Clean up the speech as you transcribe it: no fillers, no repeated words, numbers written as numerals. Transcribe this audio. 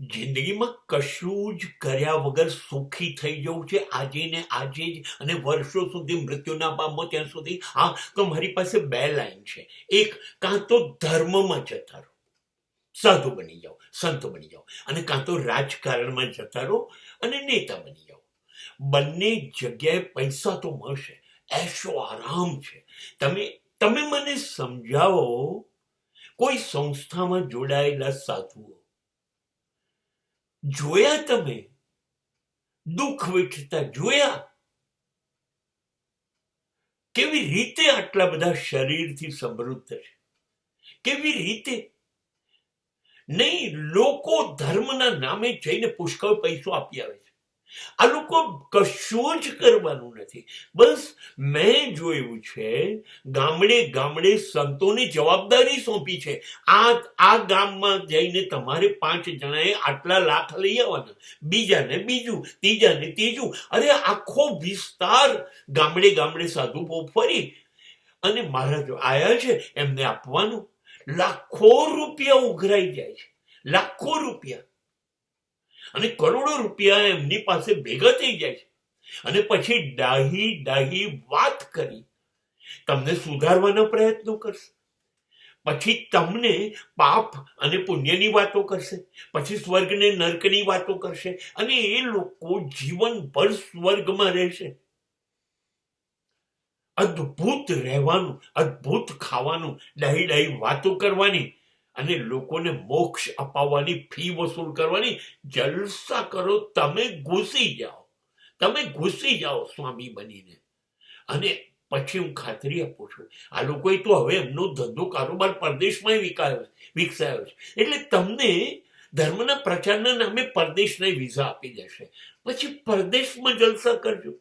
જિંદગીમાં કશું જ કર્યા વગર સુખી થઈ જવું છે આજે ને આજે જ, અને વર્ષો સુધી મૃત્યુ ના પામો ત્યાં સુધી. હા, તો મારી પાસે બે લાઈન છે. એક, કાં તો ધર્મમાં જતા રહો, સાધુ બની જાઓ, સંત બની જાઓ, અને કાં તો રાજકારણમાં જતા રહો અને નેતા બની જાઓ. બંને જગ્યાએ પૈસા તો મળશે, એશો આરામ છે. તમે તમે મને સમજાવો, કોઈ સંસ્થામાં જોડાયેલા સાધુઓ જોયા? તમે દુઃખ વેઠતા જોયા? કેવી રીતે આટલા બધા શરીરથી સમૃદ્ધ છે? કેવી રીતે? નહીં, લોકો ધર્મના નામે જઈને પુષ્કળ પૈસો આપી આવે છે. આ લોકો કશું જ કરવાનું નથી. બસ મેં જોયું છે, ગામડે ગામડે સંતોને જવાબદારી સોંપી છે. આ ગામમાં જઈને તમારે 5 જણાએ આટલા લાખ લઈ આવવાના, બીજાને બીજું, ત્રીજાને ત્રીજું. અરે આખો વિસ્તાર ગામડે ગામડે સાધુ ફરી અને મહારાજ આયા છે એમને આપવાનું. લાખો રૂપિયા ઉઘરાઈ જાય છે, લાખો રૂપિયા, અને કરોડો રૂપિયા એમની પાસે ભેગા થઈ જાય છે. અને પછી ડાહી વાત કરી તમને સુધારવાના પ્રયત્નો કરશે, પછી તમને પાપ અને પુણ્યની વાતો કરશે, પછી સ્વર્ગ ને નર્કની વાતો કરશે, અને એ લોકો જીવનભર સ્વર્ગમાં રહેશે. અદ્ભુત રહેવાનું, અદ્ભુત ખાવાનું, ડાહી વાતો કરવાની, અને લોકોને મોક્ષ અપાવવાની, ફી વસૂલ કરવાની. જલસા કરો, તમે ઘૂસી જાઓ સ્વામી બનીને. અને પછી હું ખાતરી આપું છું, આ લોકોએ તો હવે એમનો ધંધો કારોબાર પરદેશમાં વિકસાયો છે. એટલે તમને ધર્મના પ્રચારના નામે પરદેશના વિઝા આપી દેશે, પછી પરદેશમાં જલસા કરજો.